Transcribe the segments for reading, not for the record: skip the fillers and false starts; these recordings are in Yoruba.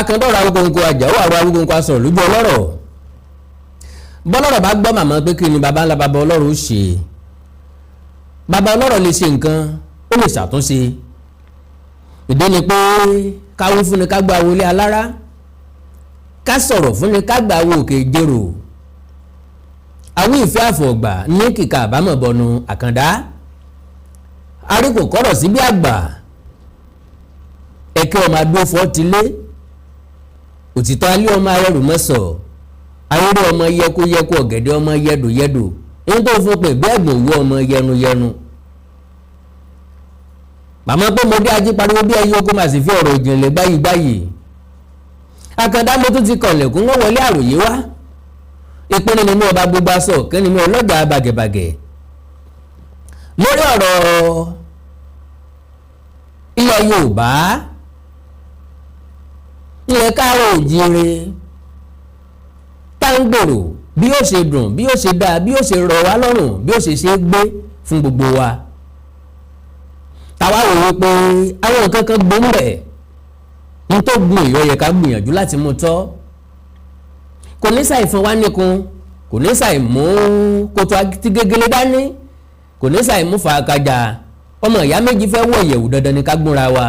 akandọ́rọ̀ awúgbòǹkò àjàwó àrò awúgbòǹkò asọ̀rọ̀ lójú ọlọ́rọ̀ bọ́lọ́rọ̀ bá gbọ́ màmá pé kí ni baba ńlá baba ọlọ́rọ̀ ó ṣe baba ọlọ́rọ̀ lè ṣe nǹkan ó lè ṣàtúnṣe ìdí ni pé káwó fún ni ká gba wọlé alára ká sọ̀rọ̀ fún ni ká gba wo òkè jèrò àwọn ìfẹ́ àfọ̀gbà ní kíkà àbámọ̀ bọnu àkàndá aríkò kọ́rọ̀ sí bí àgbà ẹ̀kẹ́ ọmọ adófọ́ ti lé òtítọ́ alẹ́ ọmọ ayẹrù mọ́sọ̀ ayẹrù ọmọ yẹkóyẹkó ọ̀gẹ̀dẹ̀ ọmọ yẹdòyẹdò ní tó fún pé bí ẹ̀gbọ̀n owó ọmọ yẹnuyẹnu màmá pé mo dé ají pariwo bí ẹyọ kó máa sì fi ọ̀rọ̀ ìjìnlẹ̀ báyìí àkàndá mo tún ti kọ̀lẹ̀kùn wọ́n wọlé àròyé wá ìpinnu ni mo ọba gbogbo aṣọ kẹ́ni mi ọlọ́jà bàgẹ̀bàgẹ̀ lórí ọ̀rọ̀ ilẹ̀ Yorùbá ilẹ̀ káàárọ̀ òjíire táǹgbòrò bí ó ṣe dùn bí ó ṣe dáa bí ó ṣe rọ̀ wá lọ́rùn bí ó ṣe gbé fún gbogbo wa tàwa wò wípé àwọn nǹkan kan gbóǹbẹ̀ ní tó gun èèyàn yẹ ká gbìyànjú láti mú tọ́ kò ní ṣàì fún wa nìkan kò ní ṣàì mú kótó àti gégélé dání kò ní ṣàì mú fàákàjà ọmọ ìyá méjì fẹ́ wọ̀ yẹ̀wù dandan ní ká gbúnra wa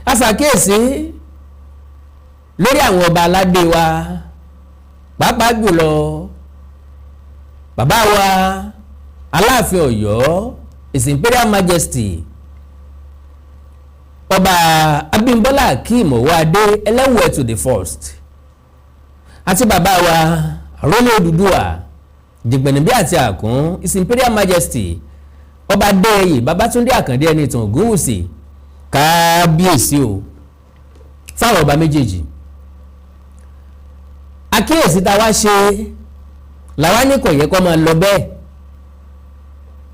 a ṣàkíyèsí lórí àwọn ọba aládé wa pàápàá jùlọ bàbá wa Aláàfin Ọ̀yọ́ His Imperial Majesty ọba Abímbọ́lá Akeem Owoade Ẹlẹ́wẹ̀ẹ́tù the first àti bàbá wa Àrólé Odùduwà Jìgbẹ̀nìbí àti Àkún His Imperial Majesty ọba Adéyẹyè Babátúndé Àkàndé Ẹnìtàn Ògúnwùsì kábíyèsí o fáwọn ọba méjèèjì àkíyèsí tá a wá ṣe làwa ní kò yẹ kó máa lọ bẹ́ẹ̀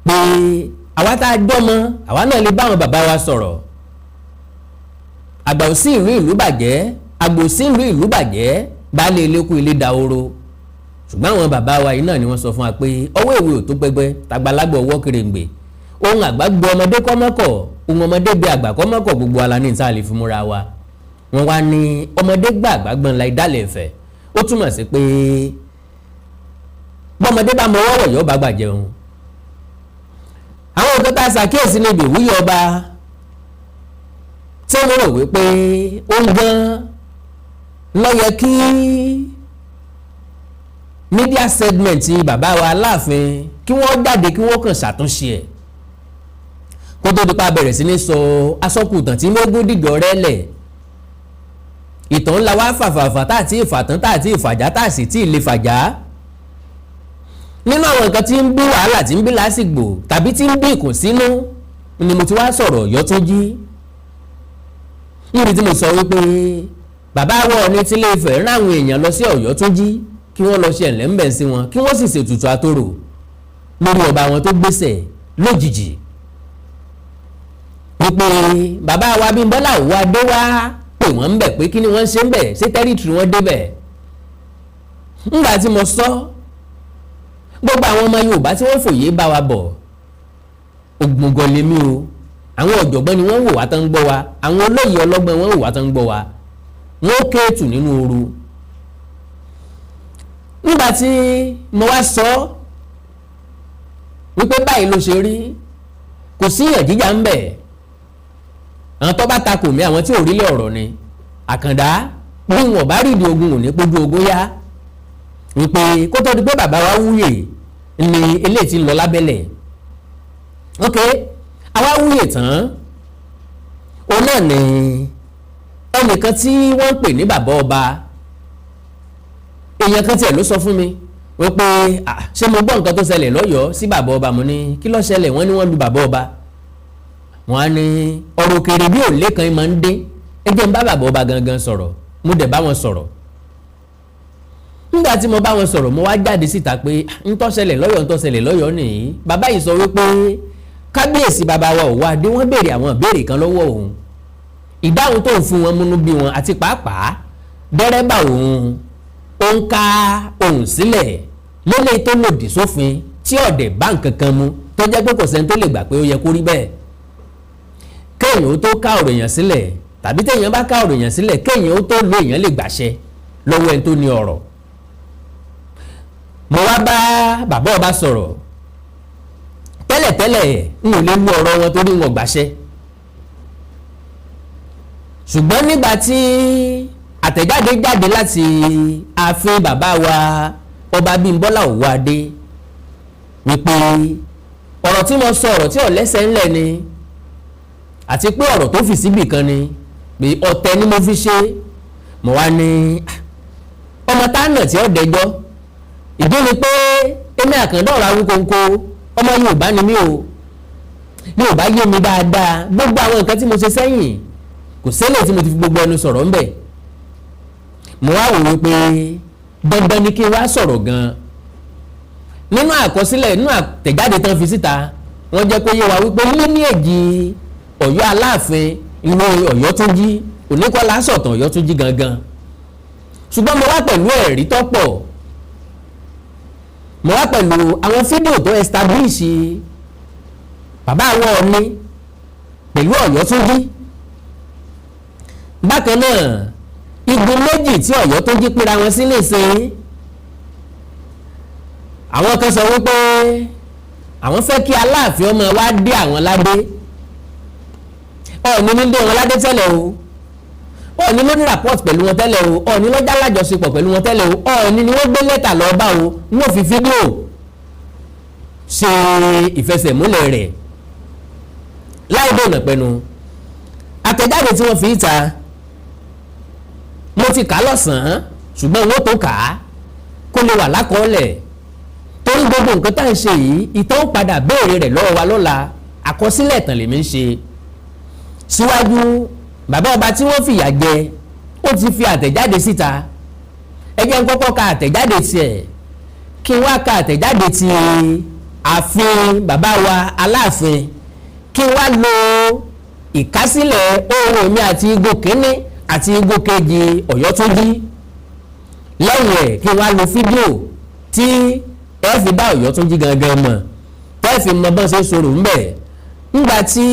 pé àwa tá a dọ́mọ àwa náà lè bá àwọn bàbá wa sọ̀rọ̀ àgbà ò sí ìlú bàjẹ́ àgbò sí ìlú bàjẹ́ baálé ilé kú ilé dahoro ṣùgbọ́n àwọn bàbá wa yìí náà ni wọ́n sọ fún wa pé ọwọ́ èwe ò tó pẹpẹ tàgbàlagbà ọwọ́ kèrèǹgbè ohun àgbà gbọ́ ọmọdé kọ́mọ́kọ̀ ohun ọmọdé bí àgbà kọ́mọ́kọ̀ gbogbo ala ní ìta lè fi múra wa wọ́n wá ní ọmọdé gbà àgbà gbọ́n la ìdálẹ̀ ẹ̀fẹ̀ ó túmọ̀ sí pé bọ́mọdé bá mọ ọwọ́ yóò bá gbà jẹun àwọn òkúta ṣàkíyèsí níbi ìwúyọ ọba tí wọ́n rò wípé ó ń gan ló yẹ kí media segment bàbá wa Aláàfin kí wọ́n jáde kí wọ́n kàn ṣàtúnṣe ẹ̀ kó tó dípa bẹ̀rẹ̀ sí ní sọ asọ́kùtàn tí mẹ́gún dìjọ́ rẹ̀ lẹ̀ ìtàn ńlá wa fàfàfà tá àti ìfàtàn tá àti ìfàjà tá àsì tí ì lè fàjà nínú àwọn nǹkan tí ń bí wàhálà tí ń bí lásìgbò tàbí tí ń bí ìkùnsínú ni mo ti wá sọ̀rọ̀ Ọ̀yọ́túnjí níbi tí mo sọ wípé bàbá wọn ní tí Ilé Ifẹ̀ rán àwọn èèyàn lọ sí Ọ̀yọ́túnjí kí wọ́n lọ ṣe ẹ̀lẹ́m̀bẹ̀ sí wọn kí wọ́n sì ṣètùtù àtòrò lórí ọba wọn tó gbéṣẹ̀ lójijì wípé bàbá wa Abímbọ́lá Owoade wá pè wọ́n ń bẹ̀ pé kí ni wọ́n ṣe ń bẹ̀ ṣé tẹ́rìtìrì wọn débẹ̀ ńgbà tí mo sọ gbogbo àwọn ọmọ Yorùbá tí wọ́n fòye bá wa bọ̀ ògbóngàn lèmi o àwọn ọ̀jọ̀gbọ́n ni wọ́n wò wá tán ń gbọ́ wa àwọn olóyè ọlọ́gbọ́n wọ́n wò wá tán ń gbọ́ wa wọ́n kéètù nínú ooru nígbà tí mo wá sọ wípé báyìí ló ṣe rí kò sí ìyàn jíjà ń bẹ̀ àwọn tó bá takò mí àwọn tí ò rí lé ọ̀rọ̀ ni Àkàndá bí wọn bá rí ìdí ogun òní pójú ogun yá wípé kó tó di pé bàbá wa wúyè ni eléyìí ti lọ lábẹ́lẹ̀ ok àwa wúyè tán òun náà ni ẹnìkan tí wọ́n ń pè ní bàbá ọba èèyàn kan tiẹ̀ ló sọ fún mi wípé ṣé mo gbọ́ nǹkan tó ṣẹlẹ̀ lọ́yọ̀ọ́ sí bàbá ọba mo ní kí ló ṣẹlẹ̀ wọ́n ní wọ́n lu bàbá ọba wọ́n á ní ọ̀rọ̀ òkèrè bí òǹlé kan máa ń dé ẹ jẹ́ n bá bàbá ọba gangan sọ̀rọ̀ mo dẹ̀ bá wọn sọ̀rọ̀ nígbà tí mo bá wọn sọ̀rọ̀ mo wá jáde síta pé ntọ́ṣẹlẹ̀ lọ́yọ̀ọ́ nìyí bàbá yìí sọ wípé kábíyèsí bàbá wa Owoade wọ́n béèrè àwọn ìbéèrè kan lọ́wọ́ òun ìdáhùn tó ń fún wọn múnú bí wọn àti pàápàá dẹ́rẹ́bà òun ó ń ká òun sílẹ̀ lélẹ̀ tó lòdì sófin tí ọ̀dẹ̀ bá nǹkan kan mu tó jẹ́ pé kò sẹ́ni tó lè gbà pé ó yẹ kó rí bẹ́ẹ̀ kéèyàn ó tó ká ọ̀rọ̀ èèyàn sílẹ̀ tàbí téèyàn bá ká ọ̀rọ̀ èèyàn sílẹ̀ kéèyàn ó tó lo èèyàn lè gbàṣẹ lọ́wọ́ ẹni tó ní ọ̀rọ̀. mo wá bá bàbá ọba sọ̀rọ̀ tẹ́lẹ̀tẹ́lẹ̀ n ò lè lu ọ̀rọ̀ wọn torí wọn gbàṣẹ, ṣùgbọ́n nígbà tí àtẹ̀jáde jáde láti ààfin bàbá wa ọba Bímbọ́lá Owoade wípé ọ̀rọ̀ tí mo sọ ọ̀rọ̀ tí ò lẹ́sẹ̀ ńlẹ̀ ni àti pé ọ̀rọ̀ tó fi síbì kan ni pé ọ̀tẹ̀ ni mo fi ṣe, mo wá ní ọmọ táànà tí ó dẹjọ́ ìdí ni pé èmi àkàndá ọ̀rọ̀ Awíkonko ọmọ Yorùbá ni mí o, Yorùbá yé mi dáadáa, gbogbo àwọn nǹkan tí mo ṣe sẹ́yìn kò ṣẹlẹ̀ tí mo ti fi gbogbo ẹnu sọ̀rọ̀ ńbẹ̀. mo wá wò wípé dandan ni kí n wá sọ̀rọ̀ gan-an nínú àkọsílẹ̀ nínú àtẹ̀jáde tán fi síta wọ́n jẹ́ pé yé wa wípé lineage Ọ̀yọ́ Aláàfin ìwé Ọ̀yọ́túnjí oníkọ́lá sọ̀tàn Ọ̀yọ́túnjí gangan, ṣùgbọ́n mo wá pẹ̀lú ẹ̀rí tọ́pọ̀, mo wá pẹ̀lú àwọn fídíò tó establish bàbá àwọn Ọọ̀ni pẹ̀lú Ọ̀yọ́túnjí. bákan náà igun méjì tí Ọ̀yọ́túnjí pínra wọn sí nísìnyí, àwọn kan sọ wípé àwọn fẹ́ kí Aláàfin ọmọ wa dé àwọn ládé. Ọọ̀ni ní dé wọn ládé tẹ́lẹ̀ o, Ọọ̀ni ló ní rapport pẹ̀lú wọn tẹ́lẹ̀ o, Ọọ̀ni ló já lájọṣepọ̀ pẹ̀lú wọn tẹ́lẹ̀ o, Ọọ̀ni ni wọ́n gbé lẹ́tà lọ bá o, wọ́n fi fídíò ṣe ìfẹsẹ̀múlẹ̀ rẹ̀ láì dènà pẹ̀lú àtẹ̀jáde tí wọ́n fi ta. mo ti kà á lọ́sàn-án ṣùgbọ́n wọ́n tó kà á kó lè wà lákọọ́lẹ̀ torí gbogbo nǹkan tá à ń ṣe yìí ìtàn padà béèrè rẹ̀ lọ́wọ́ wa lọ́la, àkọsílẹ̀ ìtàn lèmi ń ṣe. síwájú bàbá ọba tí wọ́n fìyà jẹ ó ti fi àtẹ̀jáde síta, ẹ jẹ́ n kọ́kọ́ ka àtẹ̀jáde tiẹ̀ kí n wá ka àtẹ̀jáde ti ààfin bàbá wa Aláàfin, kí n wá lo ìkásílẹ̀ ohun mi àti igbó kínní àti igbó kejì Ọ̀yọ́túnjí, lẹ́yìn ẹ̀ kí n wá lo fídíò tí ẹ fi bá Ọ̀yọ́túnjí gangan mọ̀ tẹ́ fi mọ bọ́n ṣe sọ̀rọ̀ ńbẹ̀ ńgbà tí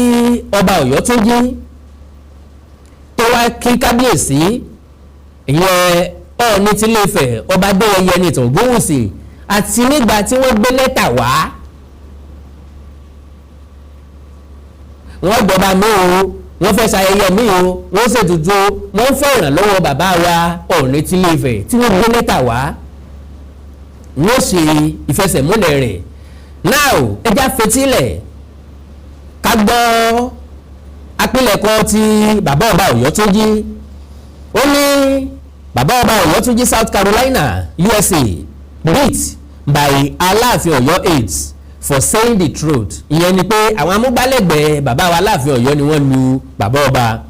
ọba Ọ̀yọ́túnjí tó wá kí kábíyèsí ìyẹn Ọọ̀ni tilé Ifẹ̀ ọba Adéyẹyẹ ní ìtàn Ògúnwùsì, àti nígbà tí wọ́n gbé lẹ́tà wá wọ́n jọba mí o, wọ́n fẹ́ ṣayẹyẹ mí o, wọ́n ṣètùtù, wọ́n fẹ́ ìrànlọ́wọ́ bàbá wa Ọọ̀ni tilé Ifẹ̀ tí wọ́n gbé lẹ́tà wá, wọ́n ṣe ìfẹsẹ̀múlẹ̀ rẹ̀. now ẹja fetílẹ̀ ká gbọ́ àpilẹ̀kọ ti bàbá ọba Ọ̀yọ́túnjí. ó ní bàbá ọba Ọ̀yọ́túnjí South Carolina USA beat by Aláàfin Ọ̀yọ́ aides for saying the truth. ìyẹn ni pé àwọn amúgbálẹ́gbẹ̀ẹ́ bàbá wa Aláàfin Ọ̀yọ́ ni wọ́n lu bàbá ọba.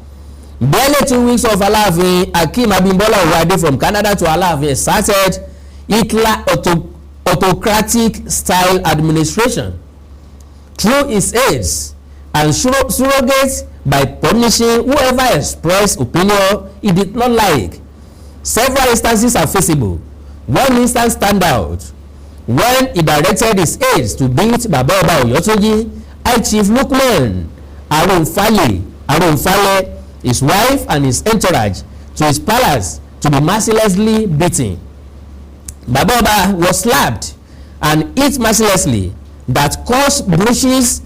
barely 2 weeks of Aláàfin Akeem Abimbola Owoade from Canada to Aláàfin started Hitler autocratic style administration through his aides and surrogates by punishing whoever expressed opinion he did not like. Several instances are feasible. One instance stand out when he directed his aides to beat Baba Oba Oyotunji, High Chief Lukman Aronfale, his wife and his entourage to his palace to be mercilessly beaten. Baba Oba was slapped and hit mercilessly that caused brushes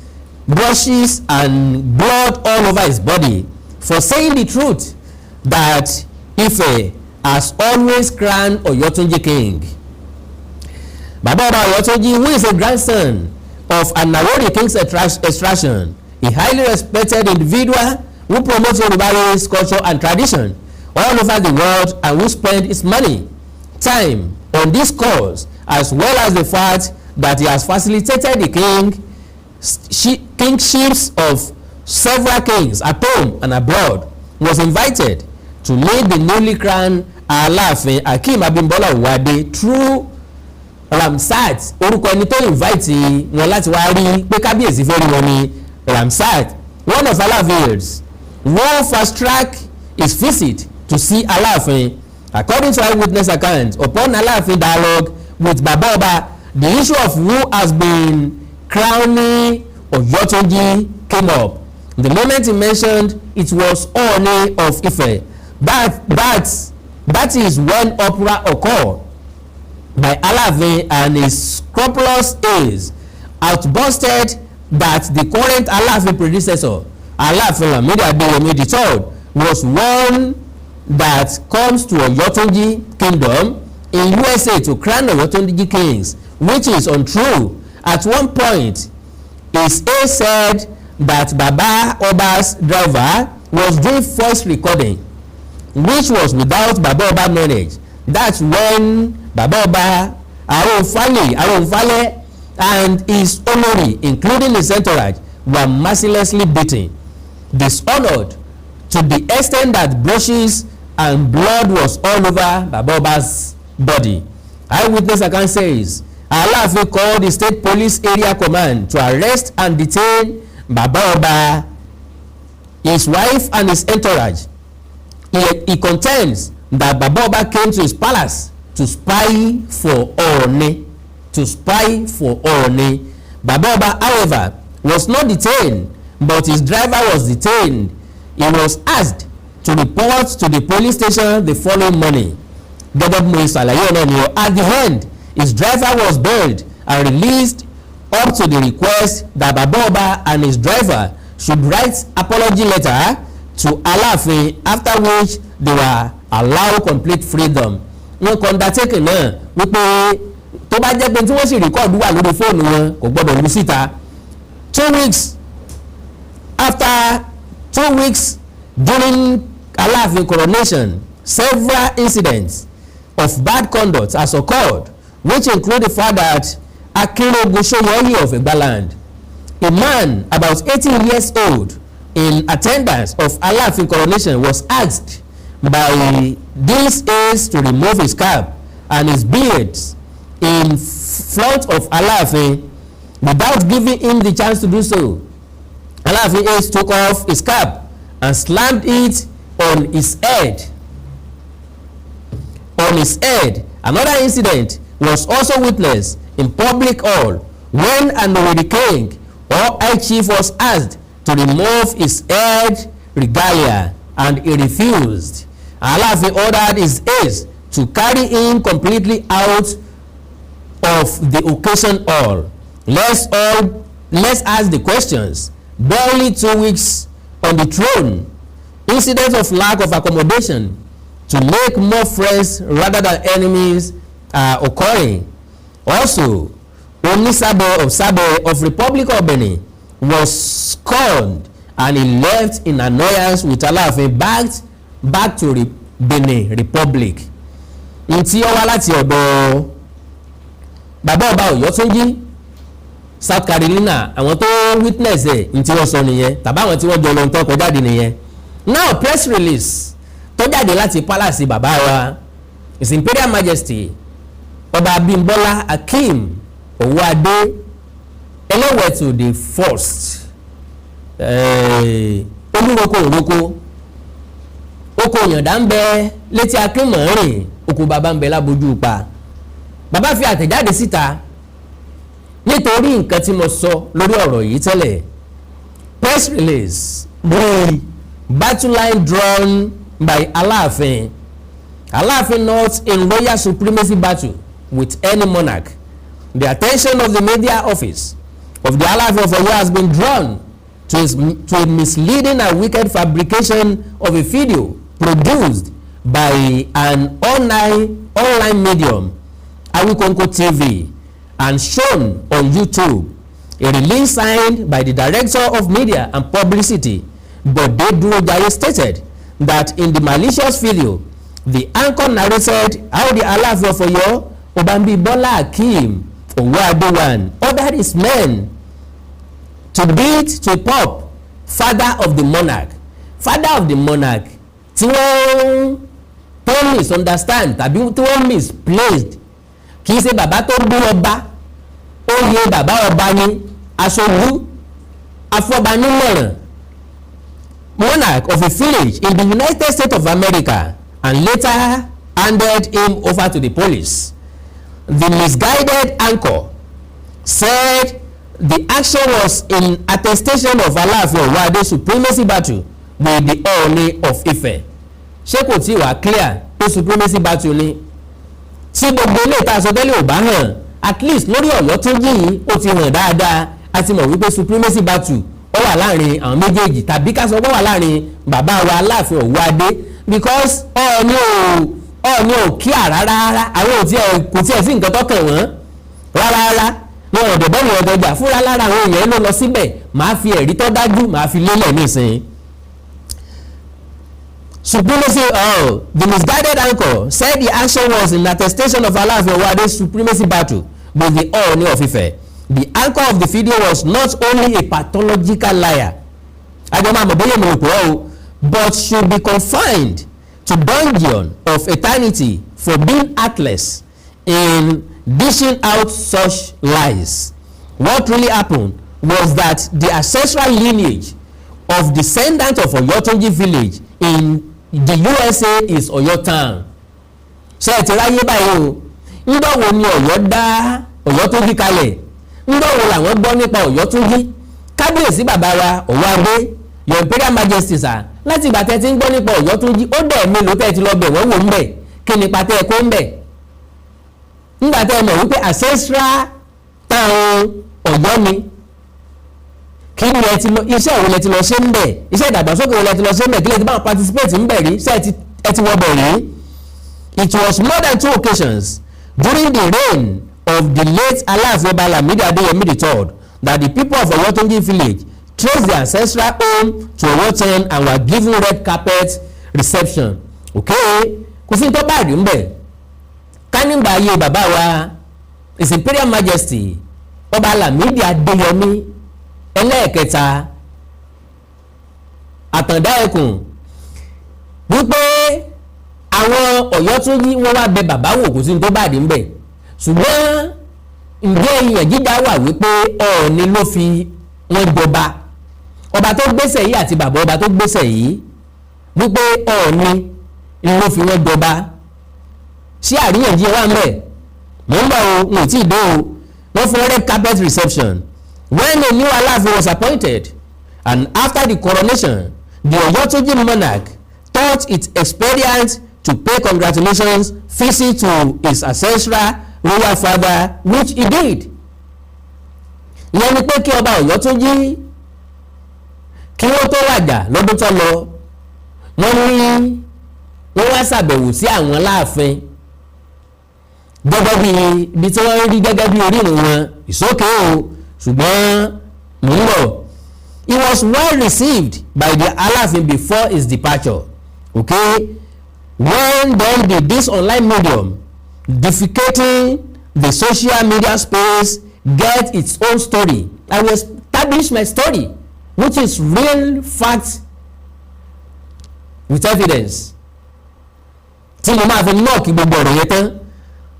and blood all over his body for saying the truth that Ife has always crowned Oyotunji king. Baba Oba Oyotunji, who is a grandson of an Nit'Ori king's extraction, a highly respected individual who promotes Yoruba culture and tradition all over the world and who spent his money, time on this cause, as well as the fact that he has facilitated the kingships of several kings at home and abroad, was invited to meet the newly crowned Aláàfin Akeem Abimbola Owoade through Ramsat. orúkọ ẹni tó invite wọn láti wá rí pé kábíyèsí fẹ́ rí wọn ni Ramsat, one of Aláàfin's who fast track his visit to see Aláàfin. According to eyewitness accounts, upon Aláàfin dialogue with Baba Oba, the issue of who has been crowning Oyotunji came up. The moment he mentioned it was Ooni of Ife, that is when uproar occurred by Alaafin and his scrupulous aides outburst that the current Alaafin predecessor, Alaafin Lamidi Adeyemi III, was one that comes to Oyotunji kingdom in USA to crown Oyotunji kings, which is untrue. At one point, his aide said that Bàbá Oba's driver was doing voice recording, which was without Bàbá Oba knowledge. That's when Bàbá Oba, Aronfale, and his Olori, including his entourage, were mercilessly beaten, dishonored to the extent that brushes and blood was all over Bàbá Oba's body. Eyewitness account says Alaafin called the state police area command to arrest and detain Bàbá Oba, his wife, and his entourage. He contends that Bàbá Oba came to his palace to spy for Ooni. Bàbá Oba, however, was not detained, but his driver was detained. He was asked to report to the police station the following morning. At the end, his driver was bailed and released up to the request that Bàbá Oba and his driver should write apology letter to Alaafin, after which they were allowed complete freedom. Wọ́n kàn undertake náà wípé tó bá jẹ́ pé tí wọ́n sì record wà lórí fóònù wọn kò gbọ́dọ̀ lu síta. 2 weeks after 2 weeks during Alaafin coronation, several incidents of bad conduct has occurred, which include the fact that Akinrogun Soyeyi of Igbaland, a man about 18 years old in attendance of Alaafin coronation, was asked by these aides to remove his cap and his beard in front of Alaafin without giving him the chance to do so. Alaafin aides took off his cap and slammed it on his head. Another incident was also witnessed in public hall when an Owoade king or high chief was asked to remove his head regalia and he refused. Alaafin ordered his aides to carry him completely out of the occasion hall. Let's ask the questions. Barely 2 weeks on the throne, incidents of lack of accommodation to make more friends rather than enemies are occurring. Also, Onisabo of Sabo of Republic of Benin was scorned and he left in annoyance with Alaafin back to Benin Republic. Ntí ó wá láti ọ̀dọ̀ Bàbá Ọba Oyotunji South Carolina, àwọn tó witness ẹ̀ ntí wọ́n sọ nìyẹn, tàbí àwọn tí wọ́n jọ lọ ń tọ́ kọjá dé nìyẹn. Now press release tó jáde láti palace bàbá wa His Imperial Majesty Ọba Abímbọ́lá Akeem Owoade Elewetu the first olúroko òroko oko yàndá ń bẹ létí akínmọ̀ọ́rìn oko bàbá ń bẹ lábojú pa. Bàbá fi àtẹ̀jáde síta nítorí nǹkan tí mo sọ lórí ọ̀rọ̀ yìí tẹ́lẹ̀. Press release the battle line drawn by Alaafin. Alaafin not in royal supremacy battle with any monarch. The attention of the media office of the Alaafin of Oyo has been drawn to a misleading and wicked fabrication of a video produced by an online medium, Awikonko TV, and shown on YouTube. A release signed by the Director of Media and Publicity, Bode Durojaye, stated that in the malicious video, the anchor narrated how the Alaafin of Oyo, Obambibola Akeem Owoade, ordered his men to beat to a pulp father of the monarch tí wọ́n tó misunderstand tàbí tí wọ́n misplaced. Kì í ṣe bàbá tó bí ọba, ó yẹ bàbá ọba ní aṣojú afọbanímọ̀ràn, monarch of a village in the United States of America, and later handed him over to the police. The misguided anchor said the action was in attestation of Aláàfin Owoade supremacy battle with the Ooni of Ife. Ṣé kò tí wà clear pé supremacy battle ni? Tí gbogbo ilé ìta àsọtẹ́lẹ̀ ò bá hàn, at least lórí Ọ̀yọ́túnjí yìí ó ti hàn dáadáa. A ti mọ̀ wípé supremacy battle ó wà láàrin àwọn méjèèjì, tàbí ká sọ pé ó wà láàrin bàbá wa Aláàfin Owoade, because Ọọ̀ni ò kí àrárá, àwọn kò tiẹ̀ sí nǹkan tó kàn wọ́n rárá. Wọn ò dẹ̀bọ́ wọn ọ̀dọ́jà fúnra lára àwọn èèyàn ló lọ síbẹ̀, máa fi ẹ̀rí tó dájú máa fi lélẹ̀ nísìnyí. Supremacy, the misguided anchor said the action was in attestation of Aláàfin Owoade's supremacy battle with the Ooni of Ife. The anchor of the video was not only a pathological liar, but should be confined to dungeon of eternity for being heartless in dishing out such lies. What really happened was that the ancestral lineage of descendants of Oyotunji village in the USA is Oyotown. Ṣé ẹ ti ráyé báyìí o? Nígbà wo ni Ọ̀yọ́ dá Oyotunji kalẹ̀? Nígbà wo làwọn gbọ́ nípa Oyotunji? Kábíyèsí bàbá wa Owoade, your imperial majesty sir, láti ìgbà tẹ́ ti ń gbọ́ nípa Oyotunji ó dẹ̀ mélòó tẹ́ ti lọ bẹ̀ wọ́n wò ń bẹ̀, kí ni pàtẹ́ ẹ̀kọ́ ń bẹ̀? Nígbà tẹ́ ẹ mọ̀ wípé ancestral town Ọ̀yọ́ ni, kí ni ẹ ti lọ, iṣẹ́ ìwé lẹ ti lọ ṣe ń bẹ̀, iṣẹ́ ìdàgbàsókè ìwé lẹ ti lọ ṣe ń bẹ̀, kí lẹ ti bá wọn participate ń bẹ̀ rí, ṣé ẹ ti wọ bẹ̀ rí? It was more than 2 occasions during the reign of the late Aláàfin Ọba Lamidi Adéyẹmí III that the people of Oyotunji village traced their ancestral home to Owotown and were given red carpet reception. Okay, kò sí tó báyìí ń bẹ̀. Ká nígbà ayé bàbá wa His Imperial Majesty Ọba Lamidi Adéyẹmí ẹlẹ́ẹ̀kẹta Àtàndá Ẹkùn wípé àwọn Ọ̀yọ́túnjí wọ́n wá bẹ bàbá wò, kò sí tó báyìí ń bẹ̀. Ṣùgbọ́n ǹjẹ́ ìyẹn jíjà wà wípé Ọọ̀ni ló fi wọ́n jọba, ọba tó gbéṣẹ̀ yìí àti bàbá ọba tó gbéṣẹ̀ yìí wípé Ọọ̀ni ló fi wọ́n jọba? Ṣé àríyànjiyàn wà ń bẹ̀? Mò ń bọ̀ o, n ò tí ì dé o. Wọ́n fún red carpet reception when a new Aláàfin was appointed, and after the coronation the Oyotunji monarch thought it expedient to pay congratulations visit to his ancestral royal father, which he did. Ìyẹn ni pé kí ọba Ọ̀yọ́túnjí kí wọ́n tó wàjà lọ́dún tó lọ, wọ́n wá ṣàbẹ̀wò sí àwọn Aláàfin gẹ́gẹ́ bí ibi tí wọ́n rí gẹ́gẹ́ bí orírun wọn ìsókè o, ṣùgbọ́n mò ń bọ̀. He was well received by the Aláàfin before his departure. Okay, when then did this online medium defecating the social media space get its own story? I will establish my story, which is real fact with evidence. Tí mo máa fi knock gbogbo ọ̀rọ̀ yẹn tán.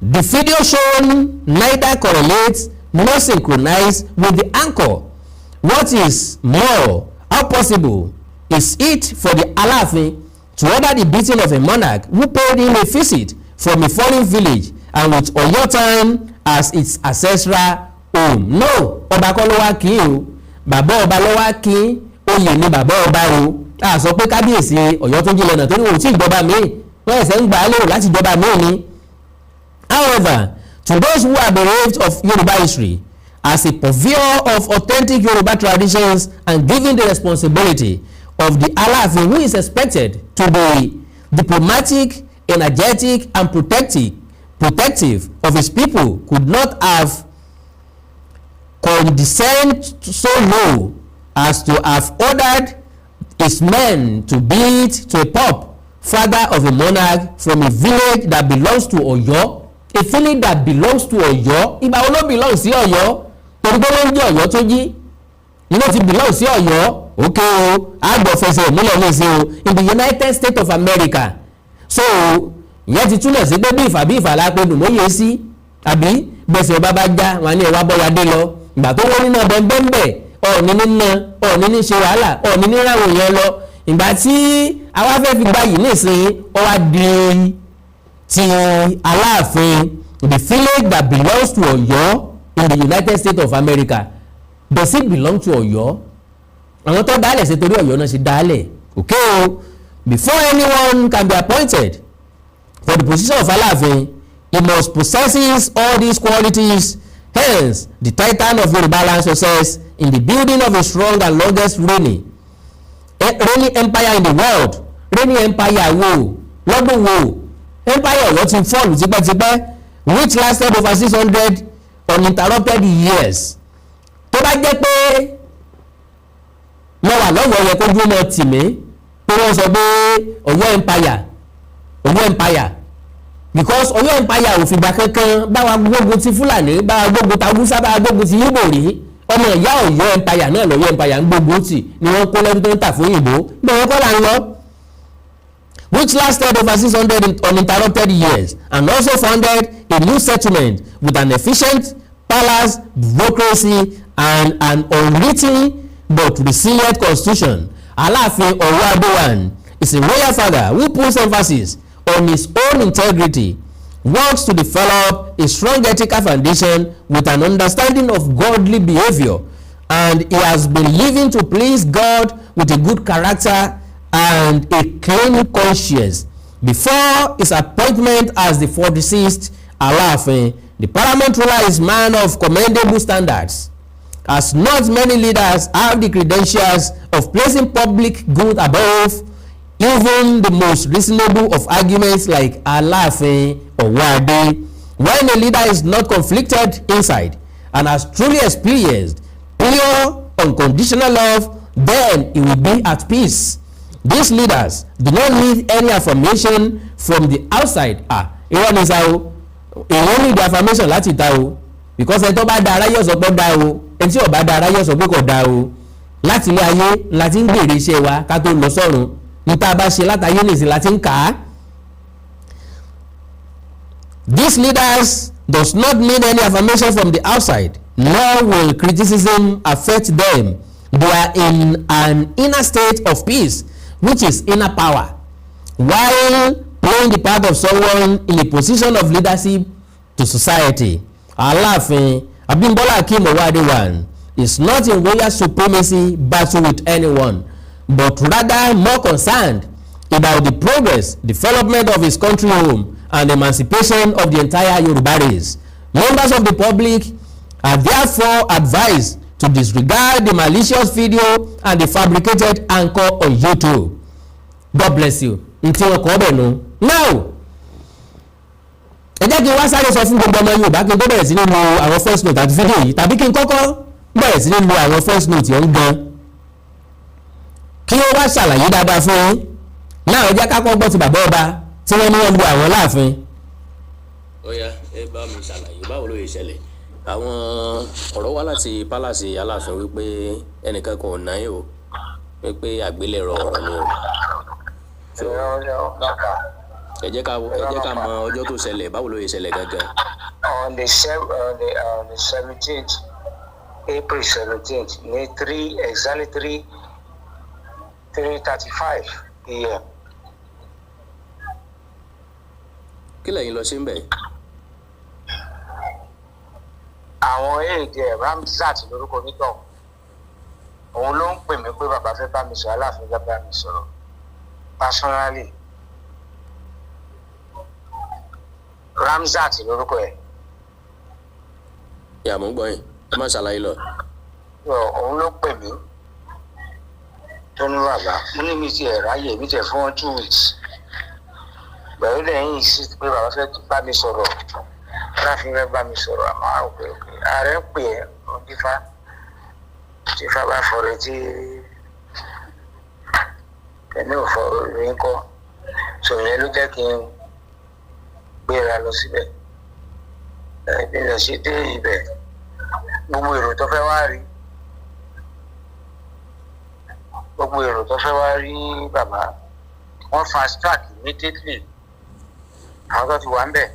The video shown neither correlates nor synchronize with the anchor. What is more, how possible is it for the Aláàfin to order the beating of a monarch who paid him a visit from a foreign village and with Oyotown as its ancestral home? No, ọba kọ́ ló wá kí o, bàbá ọba ló wá kí, oyè ni bàbá ọba o. A sọ pé kábíyèsí Ọ̀yọ́túnjí lọ́nà tó ní òun tí ìjọba míì wọ́n ẹ̀sẹ̀ ń gbà á lérò láti ìjọba míì ni. However, to those who are bereft of Yoruba history as a purveyor of authentic Yoruba traditions and given the responsibility of the Aláàfin, who is expected to be diplomatic, energetic and protective of his people, could not have condescended so low as to have ordered his men to beat to a pulp father of a monarch from a village that belongs to Oyo. A village that belongs to Oyo, ìgbà wo ló belong sí Ọ̀yọ́? Torí pé ló ń jẹ́ Ọ̀yọ́túnjí iná ti belong sí Ọ̀yọ́. Okay o, àgbọ̀fẹsẹ̀ ìmúlẹ̀ ní ìsìn o in the United States of America. So ìyẹn ti túnlẹ̀ sí pé bí ìfà lápẹ́ dùn lóye sí, àbí gbèsè ọba bá já wọn ní ẹwà bọ́yadé lọ. Ìgbà tó wọ́n nínú ọbẹ̀ bẹ́ẹ̀ Ọọ̀ni nínú Ọọ̀ni ní ṣe wàhálà Ọọ̀ni ní ráwọ̀ yẹn lọ. Ìgbà tí àwa fẹ́ fi gbà yìí nísìnyí ó wá di ti Aláàfin, the village that belongs to Ọ̀yọ́ in the United States of America. does it belong to Ọ̀yọ́? Àwọn tó dálẹ̀ ṣe torí Ọ̀yọ́ náà ṣe dálẹ̀. Okay o, before anyone can be appointed for the position of Aláàfin, he must possess all these qualities. Hence, the title of Yoruba land success in the building of a strong and longest reigning empire in the world. Reigning empire wo? Lọ́dún wo? Empire Ọ̀yọ́ ti fall tipẹ́tipẹ́, which lasted over 600 uninterrupted years. Tó bá jẹ́ pé mo wà lọ́wọ́ yẹ kó dúró mọ́ tì mí pé wọ́n sọ pé Ọ̀yọ́ empire because Ọ̀yọ́ empire ò fìgbà kankan báwa gbógun ti Fúlàní, báwa gbógun ti Haúsá, báwa gbógun ti Ìgbò rí. Ọmọ ìyá Ọ̀yọ́ empire náà lọ́yọ́ empire ń gbógun tì ni wọ́n kó lẹ́rú tó ń tà fún òyìnbó bí wọ́n kọ́ là ń lọ. Which lasted over 600 uninterrupted years and also founded a new settlement with an efficient palace, bureaucracy and an unwritten but resilient constitution. Aláàfin Owoade is a royal father who puts emphasis on his own integrity, works to develop a strong ethical foundation with an understanding of godly behavior, and he has been living to please God with a good character and a clean conscience. Before his appointment as the 46th Aláàfin, the paramount ruler is man of commendable standards, as not many leaders have the credentials of placing public good above even the most reasonable of arguments like Aláàfin Owoade. When a leader is not conflicted inside and has truly experienced pure unconditional love, then he will be at peace. These leaders do not need any affirmation from the outside. Irọ́ ni sa o, èèyàn ní ìdí affirmation láti ta o, because ẹni tó bá da ara yóò sọ pé ó da o, ẹni tí ò bá da ara yóò sọ pé kò da o. Láti ilé ayé láti ń gbèrè iṣẹ́ wa ká tó lọ sọ́run, ní tá a bá ṣe látàyé nìsín láti ń kà á. These leaders does not need any affirmation from the outside, nor will criticism affect them. They are in an inner state of peace, which is inner power, while playing the part of someone in a position of leadership to society. Aláàfin Abímbọ́lá Akeem Owoade is not in royal supremacy battle with anyone, but rather more concerned about the progress, development of his country home and emancipation of the entire Yoruba race. Members of the public are therefore advised to disregard the malicious video and the fabricated anchor on YouTube. God bless you. Ntí wọn kọ́ bẹ̀ nù. Now, ẹ jẹ́ kí n wá sáré sọ fún gbogbo ọmọ Yorùbá kí n tó bẹ̀rẹ̀ sí ní lo àwọn first note àti fídíò yìí, tàbí kí n kọ́kọ́ bẹ̀rẹ̀ sí ní lo àwọn first note yẹn gan. Kí ó wá ṣàlàyé dáadáa fún yín. Náà ẹ jẹ́ ká kọ́ gbọ́ ti bàbá ọba tí wọ́n ní wọ́n lu àwọn láàfin. Ó yá, ẹ bá mi ṣàlàyé báwo ló yẹ ṣẹlẹ̀. Àwọn ọ̀rọ̀ wá láti pálásì Aláàfin wípé ẹnìkan kò náà yìí o, wípé àgbélẹ̀rọ ọ̀rọ̀ ni o. Ẹ jẹ́ ká mọ ọjọ́ tó ṣẹlẹ̀, báwo ló yẹ ṣẹlẹ̀ gangan. On the 17th, April 17th, ní exactly 3:35 p.m. Kí lẹ̀yin lọ ṣe ń bẹ̀? Àwọn èdè Ramzat lórúkọ onítọ̀, òun ló ń pè mí pé bàbá fẹ́ bá mi sọ, Aláàfin fẹ́ bá mi sọ̀rọ̀ personally. Ramzat lórúkọ ẹ̀. Ìyá mo ń gbọ́ yín, ẹ má ṣàlàyé lọ. Òun ló pè mí tó ní bàbá, mo ní mi ti ẹ̀ ráyè, mi tẹ̀ fún 2 weeks. Pẹ̀lú lẹ́yìn sí pé bàbá fẹ́ bá mi sọ̀rọ̀, Aláàfin fẹ́ bá mi sọ̀rọ̀, àmọ́ òkè ààrẹ ń pè ẹ́ òdìfá tí Ifá bá fọ̀rọ̀ tí ẹni ò fọ̀rọ̀ rí ń kọ́, sọ̀rọ̀ yẹn ló jẹ́ kí n gbéra lọ síbẹ̀. Ẹbí lọ sí dé ibẹ̀, gbogbo èrò tó fẹ́ wá rí bàbá, wọ́n fast track immediately. Àwọn tó ti wà ń bẹ̀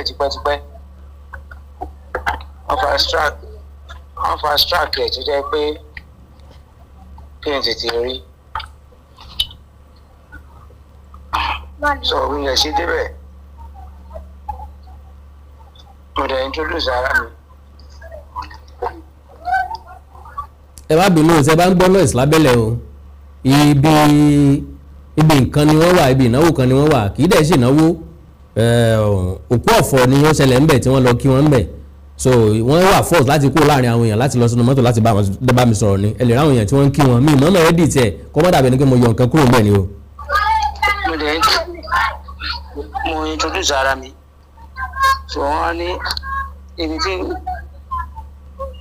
tipẹ́tipẹ́. Wọ́n fast track ẹ̀ tó jẹ́ pé kí n tètè rí. Sọ wí yẹn sí débẹ̀, mo dẹ̀ introduce ara mi. ẹ má bínú ṣe bá ń gbọ́ noise lábẹ́lẹ̀ o ibi nǹkan ni wọ́n wà ibi ìnáwó kan ni wọ́n wà kì í dẹ̀ ṣe ìnáwó òkú ọ̀fọ̀ ni wọ́n ṣẹlẹ̀ ńbẹ̀ tí wọ́n lọ kí wọ́n ńbẹ̀ so wọ́n wà force láti kó láàrin àwọn èèyàn láti lọ sínú mọ́tò láti bá mi sọ̀rọ̀ ni ẹ lè ráwọn èèyàn tí wọ́n ń kí wọn mi ìmọ̀ọ́mọ̀ edit ẹ̀ kọ́ mọ́ dàbí ẹni pé mo yọ nǹkan kúrò ńbẹ̀ ni o. mo introduce ara mi so wọ́n ní ibi tí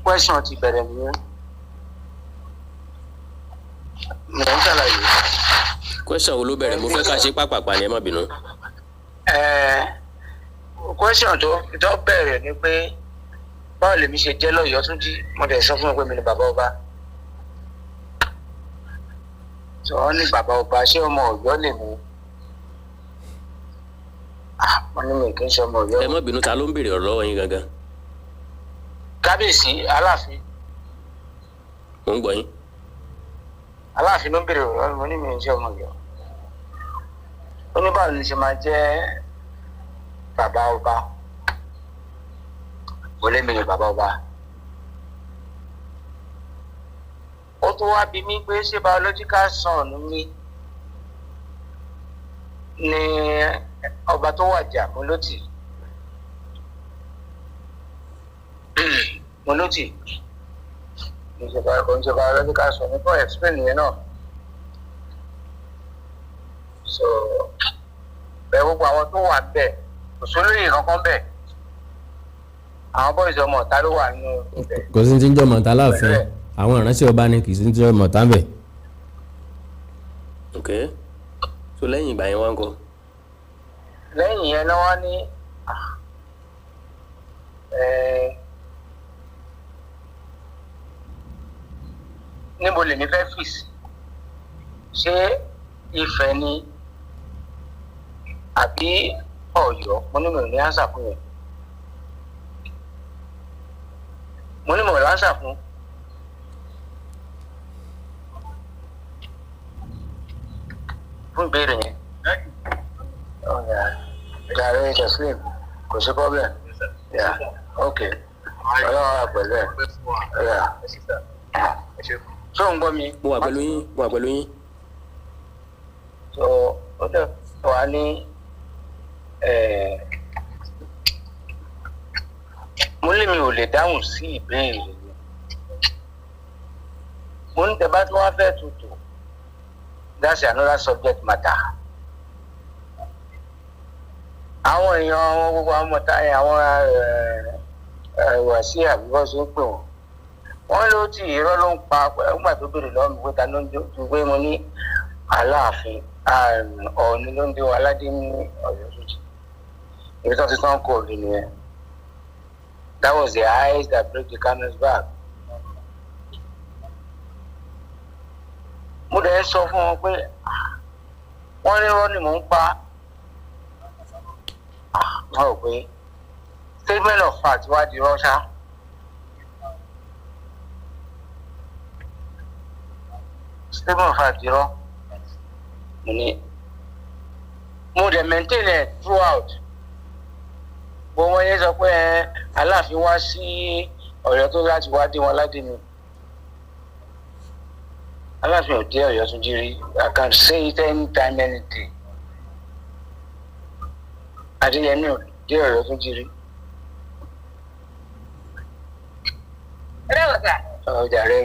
question ti bẹ̀rẹ̀ nìyẹn. mo ń ṣàlàyé. question wo ló bẹ̀rẹ̀ mo fẹ́ ká ṣe pápápá ni ẹ má bínú. Question tó bẹ̀rẹ̀ ni pé báwo lèmi ṣe jẹ́ l'Oyotunji mo dẹ̀ sọ fún wọn pé mi ni bàbá ọba tí wọ́n ní bàbá ọba ṣé ọmọ Ọ̀yọ́ lè mú wọ́n ní mi kì í ṣe ọmọ Ọ̀yọ́. ẹ má bínú ta ló ń béèrè ọ̀rọ̀ lọ́wọ́ yín gangan. kábíyèsí aláàfin. mo ń gbọ́ yín. aláàfin ló ń béèrè ọ̀rọ̀ mo ní mi kì í ṣe ọmọ Ọ̀yọ́ ó ní báwo ni ṣe máa jẹ́ bàbá ọba wọlé mi ni bàbá ọba ó tún wá bí mi pé ṣé biological son mi ni ọba tó wàjà Moloti ìjọba biological son mi kọ́ explain yẹn náà so bẹ́ẹ̀ gbogbo àwọn tó wà bẹ́ẹ̀ òṣèlú kankan bẹ́ẹ̀ àwọn boys ọmọ ọ̀tá ló wà nínú ibẹ̀. kò sí ti ń jọ mọ̀tá láàfin àwọn ìránṣẹ́ ọba ni kì í sí ti jọ mọ̀tá bẹ̀. ok so lẹ́yìn ìgbà yẹn wá ń kọ́. lẹ́yìn yẹn náà wọ́n ní níbo lèmi fẹ́ fìsì ṣé Ifẹ̀ ni àbí Ọ̀yọ́ mo ní mi ò ní ánsà fún yẹn mo ní mo ò lánsà fún ìbéèrè yẹn jàre Teslim kò sí problem ok ọlọ́run wà pẹ̀lú ẹ̀ ṣó ń gbọ́ mi. mo wà pẹ̀lú yín. so ó dẹ̀ wá ní mo lè mi ò lè dáhùn sí ìbéèrè yẹn mo ní tẹ́bá tí wọ́n fẹ́ tutù that's another subject matter. àwọn èèyàn wọn gbogbo àwọn ọmọọta yẹn àwọn ẹwà sí àbíbọ́ ṣe ń pè wọ́n wọ́n ló ti irọ́ ló ń pa nígbà tó béèrè lọ́wọ́ mi pé ta ló ń jó pé mo ní Aláàfin Ọọ̀ni ló ń dé aládé ní Ọ̀yọ́túnjì ibi tó ti tán kò rí nìyẹn. That was the eyes that break the camel's back. mo dẹ̀ sọ fún wọn pé wọ́n ní irọ́ ni mò ń pa wọ́n rò pé statement of fact wá di rọ́ṣà. statement of fact di rọ́ mo dẹ̀ maintain it throughout bó wọ́n yẹ sọ pé Aláàfin wá sí Ọ̀yọ́ tó láti wá dé wọn ládé mi Aláàfin ò dé Ọ̀yọ́túnjí rí. I can say it anytime any day. Adéyẹmí ò dé Ọ̀yọ́túnjí rí. ọjà rẹ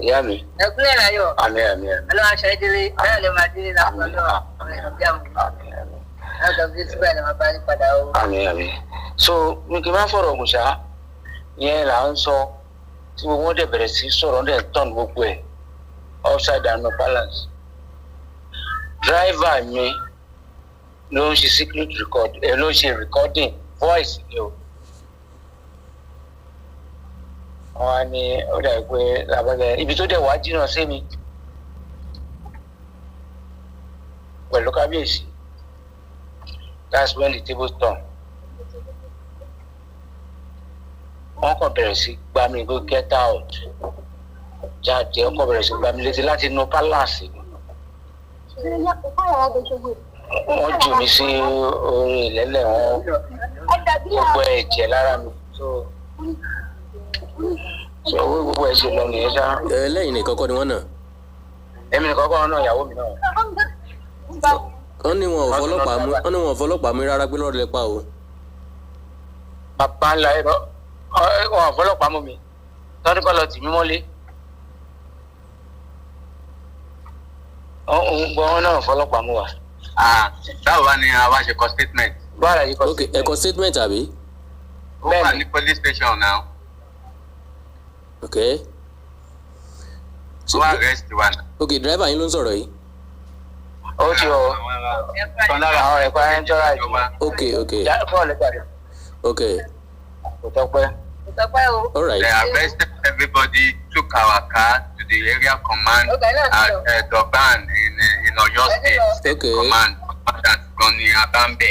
ìyá mi. ẹkúnlẹ̀ láyọ̀. àmín àmín àmín. ọlọ́run aṣọ ìdílé bẹ́ẹ̀ lè máa dílé lápò náà ọ̀rẹ́ ọ̀gá mi. àmín àmín. ọ̀dọ̀ bíi síbẹ̀ ni wọ́n bá ní padà o. àmín àmín. so mi kì í má fọ̀rọ̀ gùn ṣá yẹn là ń sọ tí gbogbo wọn dẹ̀ bẹ̀rẹ̀ sí sọ̀rọ̀ dẹ̀ tọ́n gbogbo ẹ̀ upside down no balance. driver mi ló ń ṣe secret record ló ń ṣe recording voice ni o. wọ́n á ní ó dàbí pé làbọ́dẹ ibi tó dẹ̀ wá jìnnà sí mi pẹ̀lú kábíyèsí. That's when the tables turn. wọ́n kàn bẹ̀rẹ̀ sí gbá mi go get out jáde wọ́n kàn bẹ̀rẹ̀ sí gbá mi létí láti inú pálásì. wọ́n jù mí sí orí ìlẹ́lẹ̀ wọn gbogbo ẹ̀jẹ̀ lára mi so owó gbogbo ẹ̀ ṣe lọ nìyẹn ṣá. lẹ́yìn nìkan kọ́ ni wọ́n nà. èmi nìkan kọ́ náà ìyàwó mi náà. wọ́n ní wọn ò fọlọ́pàá mú rárá pé lọ́ọ̀rẹ́ pa o. bàbá ńlá ẹ̀rọ wọn ò fọlọ́pàá mú mi tọ́ni kọ́ lọ tì mí mọ́lé. òun gbọ́ wọn náà fọlọ́pàá mú wa. báwo wá ni àwa ṣe kọ statement. báwo yìí kọ́ ok ẹ kọ statement àbí. ó wà ní police station now. ok. ó wá arrest wa náà. ok driver yín ló ń sọ̀rọ̀ yìí. ó ti o kan lára àwọn ẹ̀kọ́ ayélujára ìjọba. ok ok fọ́ọ̀lù ìgbàdàn. ok. kò tọ́pẹ́. kò tọ́pẹ́ o. all right. They arrested everybody, took our car to the area command at Durban in Oyo State. Okay. Command that Goni Abambe.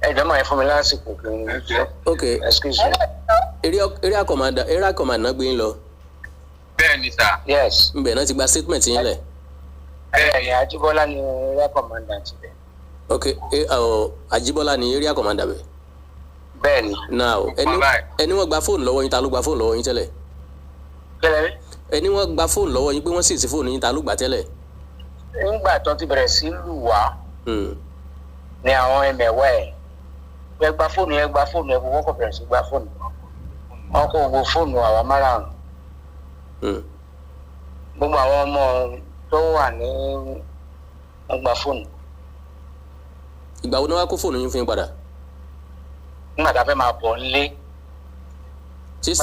ẹ̀jọ̀ máa ń fún mi lásìkò kí n jẹ́. ok excuse me. area command náà gbé yín lọ. Bẹ́ẹ̀ni sir. yes. ńbẹ̀ náà ti gba statement yín lẹ̀. bẹ́ẹ̀ni Ajíbọ́lá ni area commandant bẹ̀. ok Ajíbọ́lá ni area commander bẹ̀. bẹ́ẹ̀ni. now ẹni wọ́n gba fóònù lọ́wọ́ yín ta ló gba fóònù lọ́wọ́ yín tẹ́lẹ̀. kílẹ̀ rí. ẹni wọ́n gba fóònù lọ́wọ́ yín pé wọ́n sì sí fóònù yín ta ló gbà tẹ́lẹ̀. nígbà tó ti bẹ̀rẹ̀ sí lù wá ni àwọn ẹmẹ̀wá ẹ̀ ẹ gba fóònù ẹ wọ́n kò bẹ̀rẹ̀ sí gba fóònù wọn kò wo fóònù àwa márùn-ún gbogbo àwọn ọmọ tó wà ní wọn gba fóònù. ìgbà wo ni wọ́n á kó fóònù yín fún yín padà. nígbà tá a fẹ́ máa bọ̀ nílé. ṣé